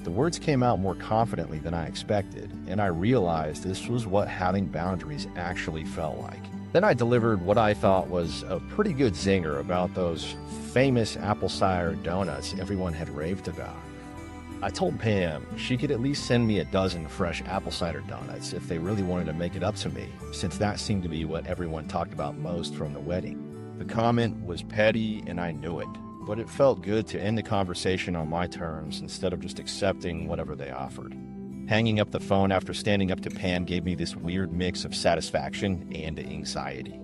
The words came out more confidently than I expected, and I realized this was what having boundaries actually felt like. Then I delivered what I thought was a pretty good zinger about those famous apple cider donuts everyone had raved about. I told Pam she could at least send me a dozen fresh apple cider donuts if they really wanted to make it up to me, since that seemed to be what everyone talked about most from the wedding. The comment was petty and I knew it, but it felt good to end the conversation on my terms instead of just accepting whatever they offered. Hanging up the phone after standing up to Pam gave me this weird mix of satisfaction and anxiety.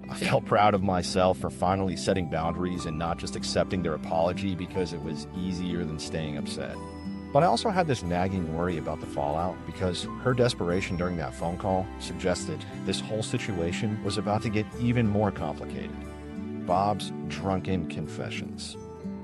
I felt proud of myself for finally setting boundaries and not just accepting their apology because it was easier than staying upset. But I also had this nagging worry about the fallout because her desperation during that phone call suggested this whole situation was about to get even more complicated. Bob's drunken confessions.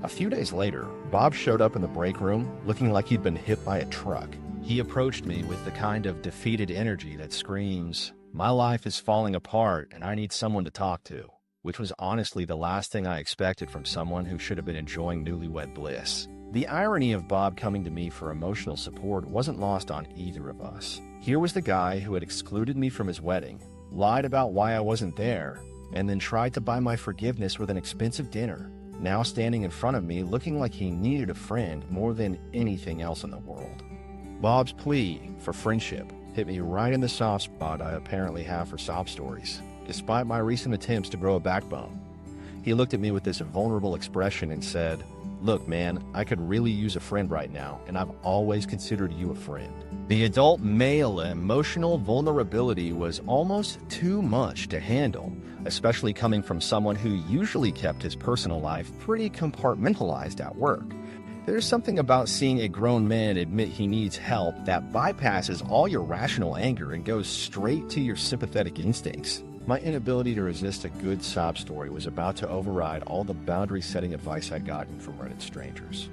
A few days later, Bob showed up in the break room looking like he'd been hit by a truck. He approached me with the kind of defeated energy that screams, "My life is falling apart and I need someone to talk to," which was honestly the last thing I expected from someone who should have been enjoying newlywed bliss. The irony of Bob coming to me for emotional support wasn't lost on either of us. Here was the guy who had excluded me from his wedding, lied about why I wasn't there, and then tried to buy my forgiveness with an expensive dinner, now standing in front of me looking like he needed a friend more than anything else in the world. Bob's plea for friendship hit me right in the soft spot I apparently have for sob stories, despite my recent attempts to grow a backbone. He looked at me with this vulnerable expression and said, "Look, man, I could really use a friend right now, and I've always considered you a friend." The adult male emotional vulnerability was almost too much to handle, especially coming from someone who usually kept his personal life pretty compartmentalized at work. There's something about seeing a grown man admit he needs help that bypasses all your rational anger and goes straight to your sympathetic instincts. My inability to resist a good sob story was about to override all the boundary-setting advice I'd gotten from Reddit strangers.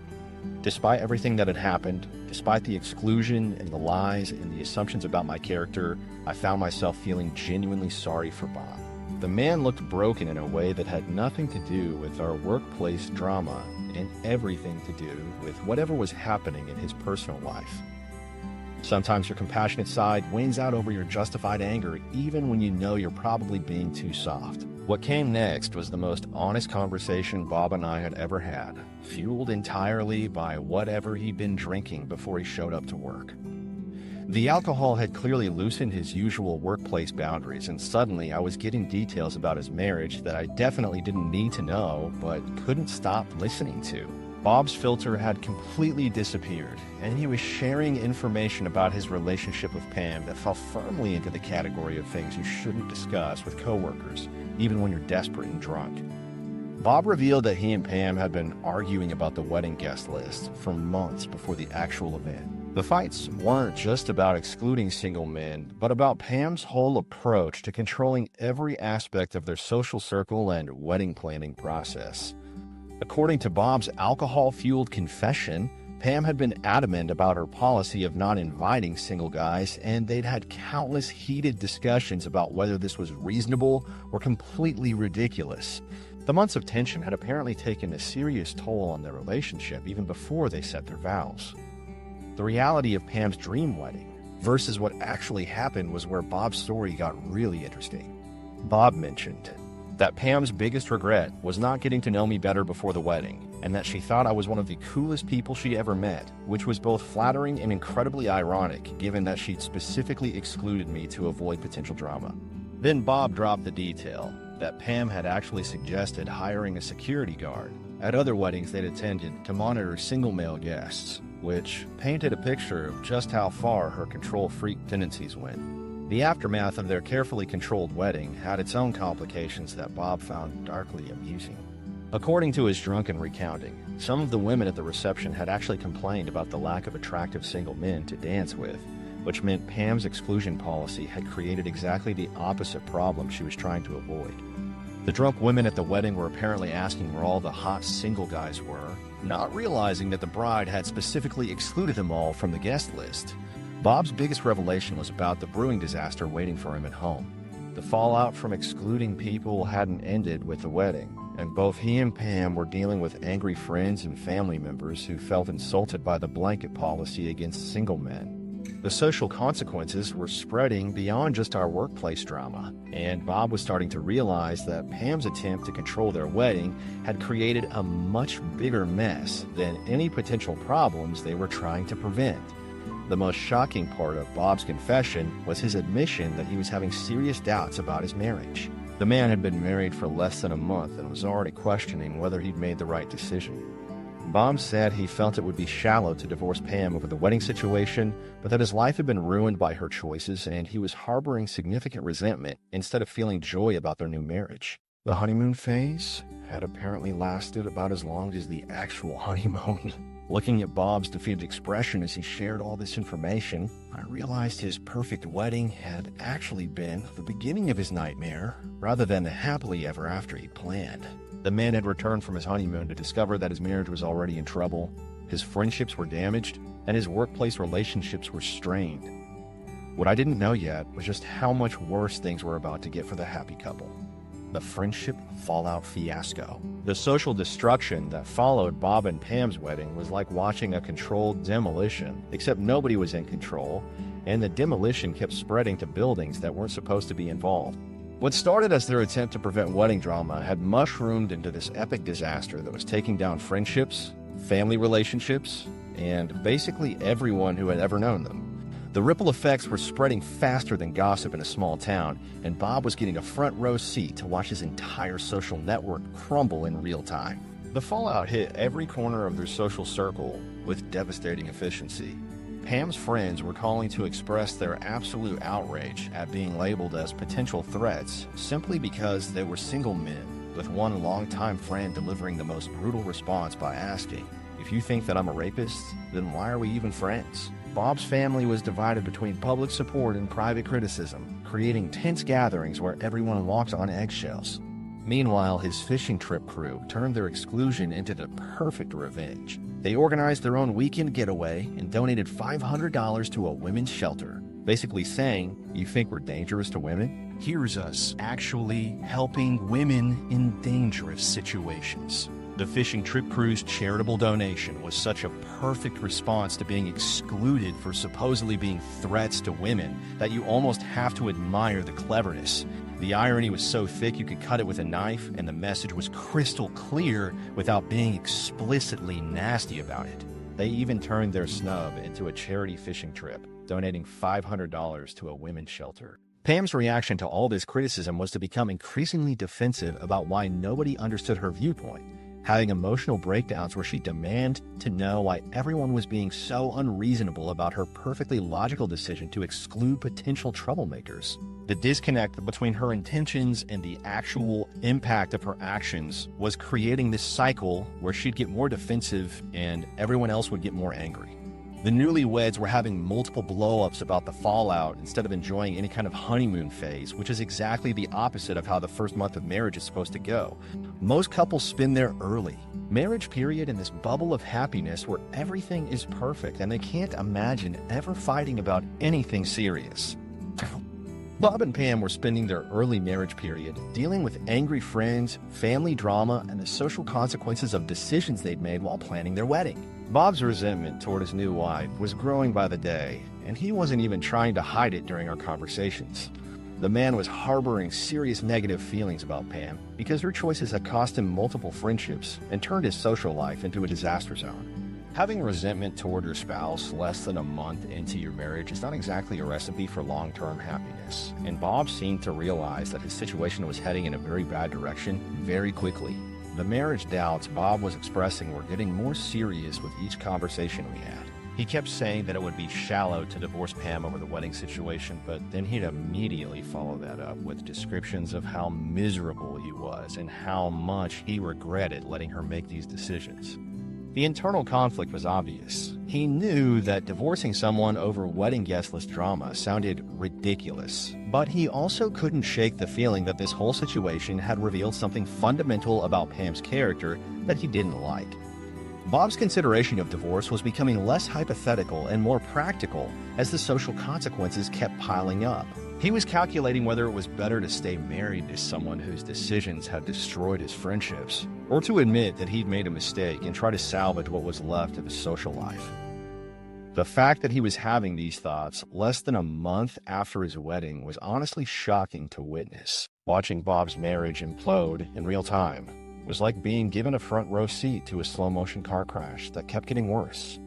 Despite everything that had happened, despite the exclusion and the lies and the assumptions about my character, I found myself feeling genuinely sorry for Bob. The man looked broken in a way that had nothing to do with our workplace drama and everything to do with whatever was happening in his personal life. Sometimes your compassionate side wins out over your justified anger even when you know you're probably being too soft. What came next was the most honest conversation Bob and I had ever had, fueled entirely by whatever he'd been drinking before he showed up to work. The alcohol had clearly loosened his usual workplace boundaries, and suddenly I was getting details about his marriage that I definitely didn't need to know, but couldn't stop listening to. Bob's filter had completely disappeared, and he was sharing information about his relationship with Pam that fell firmly into the category of things you shouldn't discuss with coworkers, even when you're desperate and drunk. Bob revealed that he and Pam had been arguing about the wedding guest list for months before the actual event. The fights weren't just about excluding single men, but about Pam's whole approach to controlling every aspect of their social circle and wedding planning process. According to Bob's alcohol-fueled confession, Pam had been adamant about her policy of not inviting single guys, and they'd had countless heated discussions about whether this was reasonable or completely ridiculous. The months of tension had apparently taken a serious toll on their relationship even before they set their vows. The reality of Pam's dream wedding versus what actually happened was where Bob's story got really interesting. Bob mentioned that Pam's biggest regret was not getting to know me better before the wedding, and that she thought I was one of the coolest people she ever met, which was both flattering and incredibly ironic, given that she'd specifically excluded me to avoid potential drama. Then Bob dropped the detail that Pam had actually suggested hiring a security guard at other weddings they'd attended to monitor single male guests, which painted a picture of just how far her control freak tendencies went. The aftermath of their carefully controlled wedding had its own complications that Bob found darkly amusing. According to his drunken recounting, some of the women at the reception had actually complained about the lack of attractive single men to dance with, which meant Pam's exclusion policy had created exactly the opposite problem she was trying to avoid. The drunk women at the wedding were apparently asking where all the hot single guys were, not realizing that the bride had specifically excluded them all from the guest list. Bob's biggest revelation was about the brewing disaster waiting for him at home. The fallout from excluding people hadn't ended with the wedding, and both he and Pam were dealing with angry friends and family members who felt insulted by the blanket policy against single men. The social consequences were spreading beyond just our workplace drama, and Bob was starting to realize that Pam's attempt to control their wedding had created a much bigger mess than any potential problems they were trying to prevent. The most shocking part of Bob's confession was his admission that he was having serious doubts about his marriage. The man had been married for less than a month and was already questioning whether he'd made the right decision. Bob said he felt it would be shallow to divorce Pam over the wedding situation, but that his life had been ruined by her choices and he was harboring significant resentment instead of feeling joy about their new marriage. The honeymoon phase had apparently lasted about as long as the actual honeymoon. Looking at Bob's defeated expression as he shared all this information, I realized his perfect wedding had actually been the beginning of his nightmare, rather than the happily ever after he'd planned. The man had returned from his honeymoon to discover that his marriage was already in trouble, his friendships were damaged, and his workplace relationships were strained. What I didn't know yet was just how much worse things were about to get for the happy couple. The friendship fallout fiasco. The social destruction that followed Bob and Pam's wedding was like watching a controlled demolition, except nobody was in control, and the demolition kept spreading to buildings that weren't supposed to be involved. What started as their attempt to prevent wedding drama had mushroomed into this epic disaster that was taking down friendships, family relationships, and basically everyone who had ever known them. The ripple effects were spreading faster than gossip in a small town, and Bob was getting a front row seat to watch his entire social network crumble in real time. The fallout hit every corner of their social circle with devastating efficiency. Pam's friends were calling to express their absolute outrage at being labeled as potential threats simply because they were single men, with one longtime friend delivering the most brutal response by asking, "If you think that I'm a rapist, then why are we even friends?" Bob's family was divided between public support and private criticism, creating tense gatherings where everyone walked on eggshells. Meanwhile, his fishing trip crew turned their exclusion into the perfect revenge. They organized their own weekend getaway and donated $500 to a women's shelter, basically saying, "You think we're dangerous to women? Here's us actually helping women in dangerous situations." The fishing trip crew's charitable donation was such a perfect response to being excluded for supposedly being threats to women that you almost have to admire the cleverness. The irony was so thick you could cut it with a knife, and the message was crystal clear without being explicitly nasty about it. They even turned their snub into a charity fishing trip, donating $500 to a women's shelter. Pam's reaction to all this criticism was to become increasingly defensive about why nobody understood her viewpoint, having emotional breakdowns where she demanded to know why everyone was being so unreasonable about her perfectly logical decision to exclude potential troublemakers. The disconnect between her intentions and the actual impact of her actions was creating this cycle where she'd get more defensive and everyone else would get more angry. The newlyweds were having multiple blow-ups about the fallout instead of enjoying any kind of honeymoon phase, which is exactly the opposite of how the first month of marriage is supposed to go. Most couples spend there early. Marriage period in this bubble of happiness where everything is perfect and they can't imagine ever fighting about anything serious. Bob and Pam were spending their early marriage period dealing with angry friends, family drama, and the social consequences of decisions they'd made while planning their wedding. Bob's resentment toward his new wife was growing by the day, and he wasn't even trying to hide it during our conversations. The man was harboring serious negative feelings about Pam because her choices had cost him multiple friendships and turned his social life into a disaster zone. Having resentment toward your spouse less than a month into your marriage is not exactly a recipe for long-term happiness, and Bob seemed to realize that his situation was heading in a very bad direction very quickly. The marriage doubts Bob was expressing were getting more serious with each conversation we had. He kept saying that it would be shallow to divorce Pam over the wedding situation, but then he'd immediately follow that up with descriptions of how miserable he was and how much he regretted letting her make these decisions. The internal conflict was obvious. He knew that divorcing someone over wedding guest list drama sounded ridiculous, but he also couldn't shake the feeling that this whole situation had revealed something fundamental about Pam's character that he didn't like. Bob's consideration of divorce was becoming less hypothetical and more practical as the social consequences kept piling up. He was calculating whether it was better to stay married to someone whose decisions had destroyed his friendships, or to admit that he'd made a mistake and try to salvage what was left of his social life. The fact that he was having these thoughts less than a month after his wedding was honestly shocking to witness. Watching Bob's marriage implode in real time was like being given a front row seat to a slow-motion car crash that kept getting worse.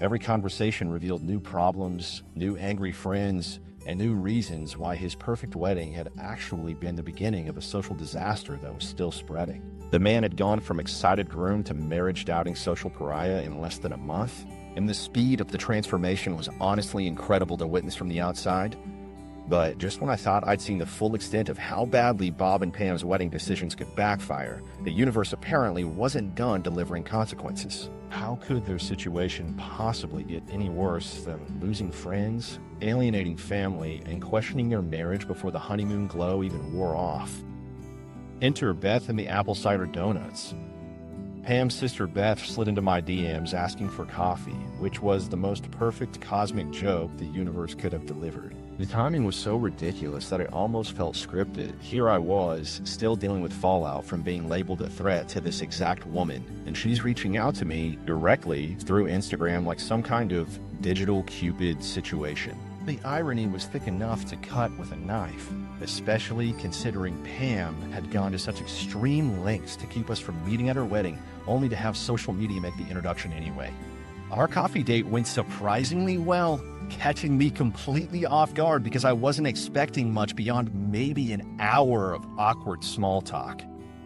Every conversation revealed new problems, new angry friends, and new reasons why his perfect wedding had actually been the beginning of a social disaster that was still spreading. The man had gone from excited groom to marriage-doubting social pariah in less than a month, and the speed of the transformation was honestly incredible to witness from the outside. But just when I thought I'd seen the full extent of how badly Bob and Pam's wedding decisions could backfire, the universe apparently wasn't done delivering consequences. How could their situation possibly get any worse than losing friends, alienating family, and questioning their marriage before the honeymoon glow even wore off? Enter Beth and the apple cider donuts. Pam's sister Beth slid into my DMs asking for coffee, which was the most perfect cosmic joke the universe could have delivered. The timing was so ridiculous that it almost felt scripted. Here I was, still dealing with fallout from being labeled a threat to this exact woman, and she's reaching out to me directly through Instagram like some kind of digital Cupid situation. The irony was thick enough to cut with a knife, especially considering Pam had gone to such extreme lengths to keep us from meeting at her wedding, only to have social media make the introduction anyway. Our coffee date went surprisingly well, catching me completely off guard because I wasn't expecting much beyond maybe an hour of awkward small talk.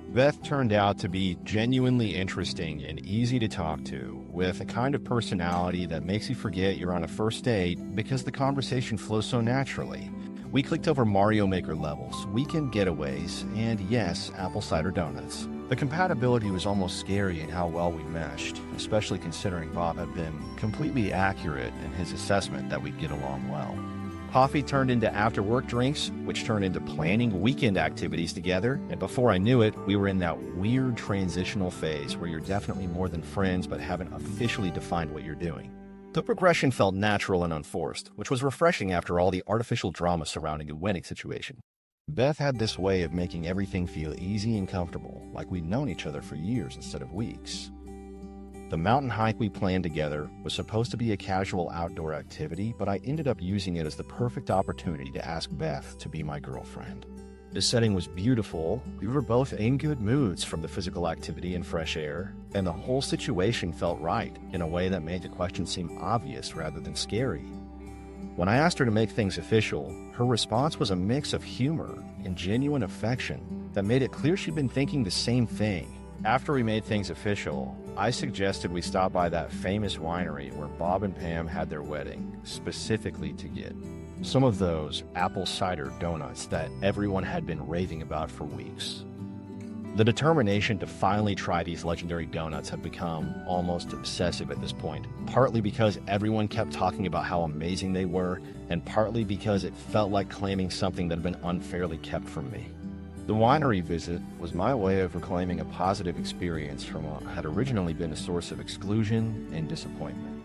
Beth turned out to be genuinely interesting and easy to talk to, with a kind of personality that makes you forget you're on a first date because the conversation flows so naturally. We clicked over Mario Maker levels, weekend getaways, and yes, apple cider donuts. The compatibility was almost scary in how well we meshed, especially considering Bob had been completely accurate in his assessment that we'd get along well. Coffee turned into after-work drinks, which turned into planning weekend activities together, and before I knew it, we were in that weird transitional phase where you're definitely more than friends but haven't officially defined what you're doing. The progression felt natural and unforced, which was refreshing after all the artificial drama surrounding the wedding situation. Beth had this way of making everything feel easy and comfortable, like we'd known each other for years instead of weeks. The mountain hike we planned together was supposed to be a casual outdoor activity, but I ended up using it as the perfect opportunity to ask Beth to be my girlfriend. The setting was beautiful, we were both in good moods from the physical activity and fresh air, and the whole situation felt right in a way that made the question seem obvious rather than scary. When I asked her to make things official, her response was a mix of humor and genuine affection that made it clear she'd been thinking the same thing. After we made things official, I suggested we stop by that famous winery where Bob and Pam had their wedding, specifically to get some of those apple cider donuts that everyone had been raving about for weeks. The determination to finally try these legendary donuts had become almost obsessive at this point, partly because everyone kept talking about how amazing they were, and partly because it felt like claiming something that had been unfairly kept from me. The winery visit was my way of reclaiming a positive experience from what had originally been a source of exclusion and disappointment.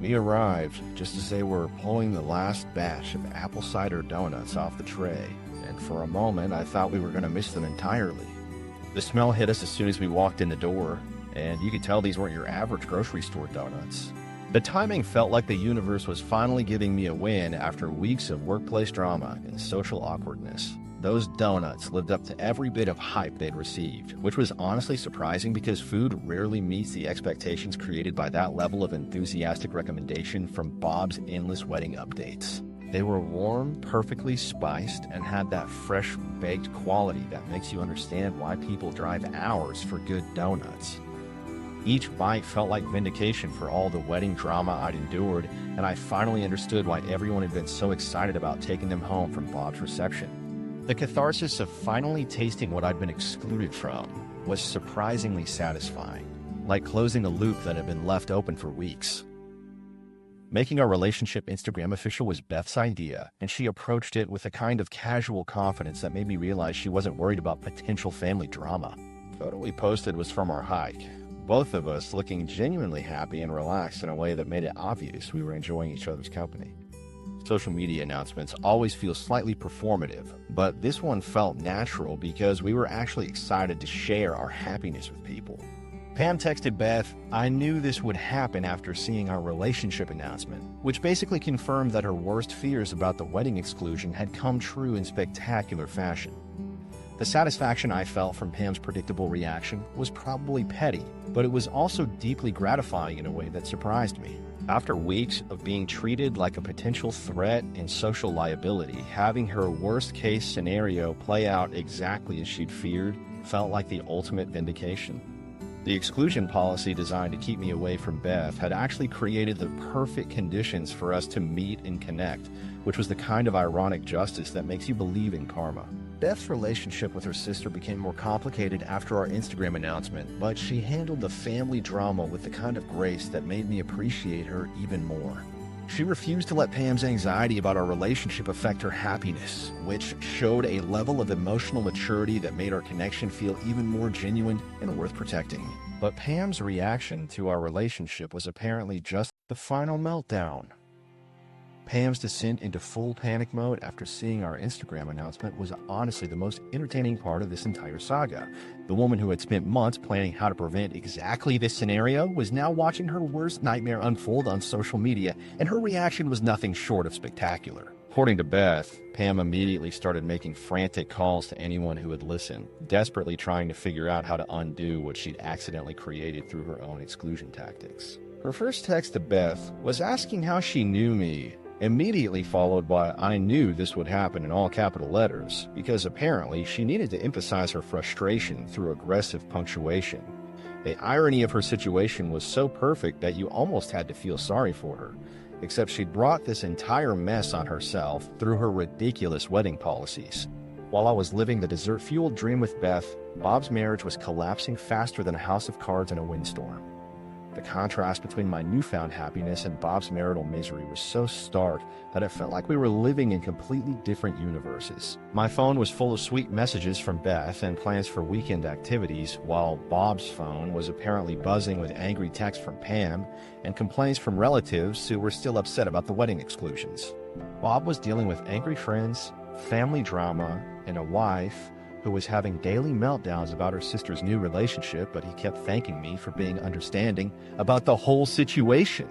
We arrived just as they were pulling the last batch of apple cider donuts off the tray, and for a moment I thought we were going to miss them entirely. The smell hit us as soon as we walked in the door, and you could tell these weren't your average grocery store donuts. The timing felt like the universe was finally giving me a win after weeks of workplace drama and social awkwardness. Those donuts lived up to every bit of hype they'd received, which was honestly surprising because food rarely meets the expectations created by that level of enthusiastic recommendation from Bob's endless wedding updates. They were warm, perfectly spiced, and had that fresh baked quality that makes you understand why people drive hours for good donuts. Each bite felt like vindication for all the wedding drama I'd endured, and I finally understood why everyone had been so excited about taking them home from Bob's reception. The catharsis of finally tasting what I'd been excluded from was surprisingly satisfying, like closing a loop that had been left open for weeks. Making our relationship Instagram official was Beth's idea, and she approached it with a kind of casual confidence that made me realize she wasn't worried about potential family drama. The photo we posted was from our hike, both of us looking genuinely happy and relaxed in a way that made it obvious we were enjoying each other's company. Social media announcements always feel slightly performative, but this one felt natural because we were actually excited to share our happiness with people. Pam texted Beth, "I knew this would happen after seeing our relationship announcement," which basically confirmed that her worst fears about the wedding exclusion had come true in spectacular fashion. The satisfaction I felt from Pam's predictable reaction was probably petty, but it was also deeply gratifying in a way that surprised me. After weeks of being treated like a potential threat and social liability, having her worst-case scenario play out exactly as she'd feared felt like the ultimate vindication. The exclusion policy designed to keep me away from Beth had actually created the perfect conditions for us to meet and connect, which was the kind of ironic justice that makes you believe in karma. Beth's relationship with her sister became more complicated after our Instagram announcement, but she handled the family drama with the kind of grace that made me appreciate her even more. She refused to let Pam's anxiety about our relationship affect her happiness, which showed a level of emotional maturity that made our connection feel even more genuine and worth protecting. But Pam's reaction to our relationship was apparently just the final meltdown. Pam's descent into full panic mode after seeing our Instagram announcement was honestly the most entertaining part of this entire saga. The woman who had spent months planning how to prevent exactly this scenario was now watching her worst nightmare unfold on social media, and her reaction was nothing short of spectacular. According to Beth, Pam immediately started making frantic calls to anyone who would listen, desperately trying to figure out how to undo what she'd accidentally created through her own exclusion tactics. Her first text to Beth was asking how she knew me, immediately followed by "I knew this would happen" in all capital letters, because apparently she needed to emphasize her frustration through aggressive punctuation. The irony of her situation was so perfect that you almost had to feel sorry for her, except she'd brought this entire mess on herself through her ridiculous wedding policies. While I was living the dessert-fueled dream with Beth, Bob's marriage was collapsing faster than a house of cards in a windstorm. The contrast between my newfound happiness and Bob's marital misery was so stark that it felt like we were living in completely different universes. My phone was full of sweet messages from Beth and plans for weekend activities, while Bob's phone was apparently buzzing with angry texts from Pam and complaints from relatives who were still upset about the wedding exclusions. Bob was dealing with angry friends, family drama, and a wife who was having daily meltdowns about her sister's new relationship, but he kept thanking me for being understanding about the whole situation.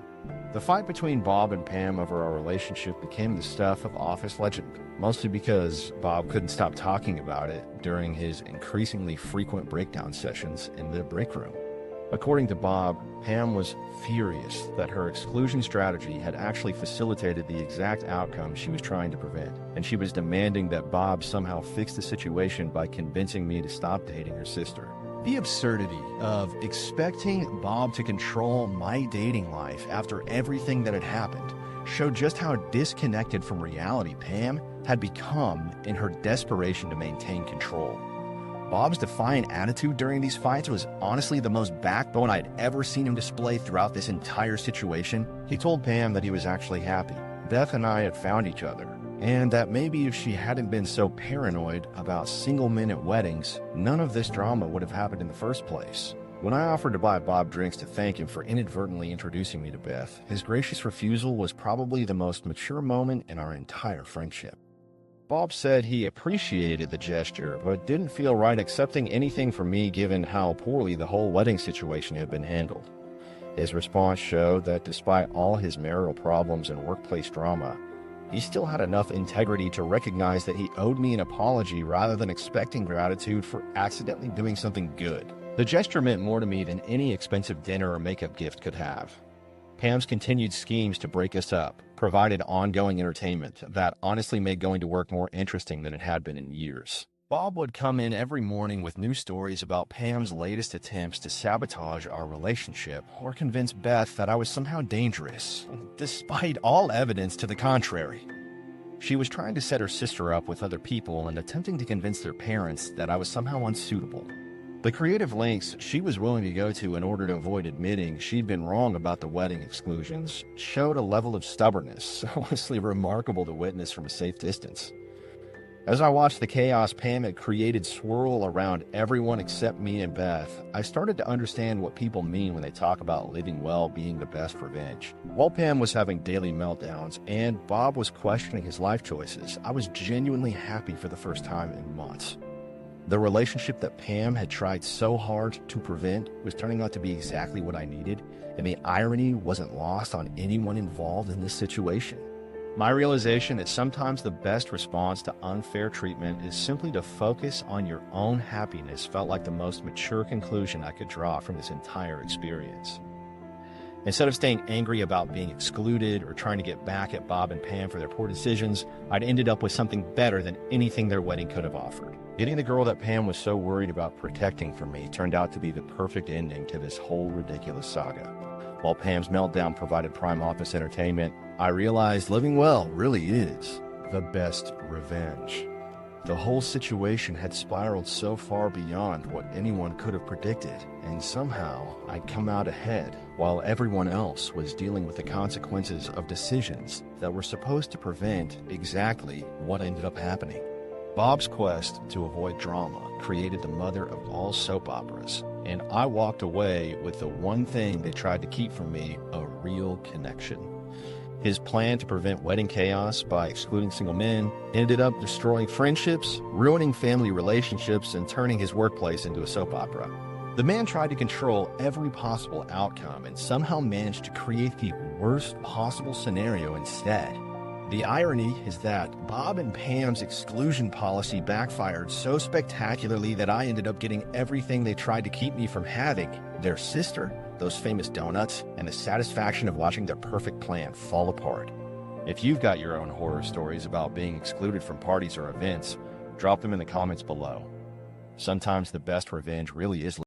The fight between Bob and Pam over our relationship became the stuff of office legend, mostly because Bob couldn't stop talking about it during his increasingly frequent breakdown sessions in the break room. According to Bob, Pam was furious that her exclusion strategy had actually facilitated the exact outcome she was trying to prevent, and she was demanding that Bob somehow fix the situation by convincing me to stop dating her sister. The absurdity of expecting Bob to control my dating life after everything that had happened showed just how disconnected from reality Pam had become in her desperation to maintain control. Bob's defiant attitude during these fights was honestly the most backbone I'd ever seen him display throughout this entire situation. He told Pam that he was actually happy Beth and I had found each other, and that maybe if she hadn't been so paranoid about single-minute weddings, none of this drama would have happened in the first place. When I offered to buy Bob drinks to thank him for inadvertently introducing me to Beth, his gracious refusal was probably the most mature moment in our entire friendship. Bob said he appreciated the gesture, but didn't feel right accepting anything from me given how poorly the whole wedding situation had been handled. His response showed that despite all his marital problems and workplace drama, he still had enough integrity to recognize that he owed me an apology rather than expecting gratitude for accidentally doing something good. The gesture meant more to me than any expensive dinner or makeup gift could have. Pam's continued schemes to break us up provided ongoing entertainment that honestly made going to work more interesting than it had been in years. Bob would come in every morning with new stories about Pam's latest attempts to sabotage our relationship or convince Beth that I was somehow dangerous, despite all evidence to the contrary. She was trying to set her sister up with other people and attempting to convince their parents that I was somehow unsuitable. The creative lengths she was willing to go to in order to avoid admitting she'd been wrong about the wedding exclusions showed a level of stubbornness honestly remarkable to witness from a safe distance. As I watched the chaos Pam had created swirl around everyone except me and Beth, I started to understand what people mean when they talk about living well being the best revenge. While Pam was having daily meltdowns and Bob was questioning his life choices, I was genuinely happy for the first time in months. The relationship that Pam had tried so hard to prevent was turning out to be exactly what I needed, and the irony wasn't lost on anyone involved in this situation. My realization that sometimes the best response to unfair treatment is simply to focus on your own happiness felt like the most mature conclusion I could draw from this entire experience. Instead of staying angry about being excluded or trying to get back at Bob and Pam for their poor decisions, I'd ended up with something better than anything their wedding could have offered. Getting the girl that Pam was so worried about protecting from me turned out to be the perfect ending to this whole ridiculous saga. While Pam's meltdown provided prime office entertainment, I realized living well really is the best revenge. The whole situation had spiraled so far beyond what anyone could have predicted, and somehow I'd come out ahead while everyone else was dealing with the consequences of decisions that were supposed to prevent exactly what ended up happening. Bob's quest to avoid drama created the mother of all soap operas, and I walked away with the one thing they tried to keep from me, a real connection. His plan to prevent wedding chaos by excluding single men ended up destroying friendships, ruining family relationships, and turning his workplace into a soap opera. The man tried to control every possible outcome and somehow managed to create the worst possible scenario instead. The irony is that Bob and Pam's exclusion policy backfired so spectacularly that I ended up getting everything they tried to keep me from having: their sister, those famous donuts, and the satisfaction of watching their perfect plan fall apart. If you've got your own horror stories about being excluded from parties or events, drop them in the comments below. Sometimes the best revenge really is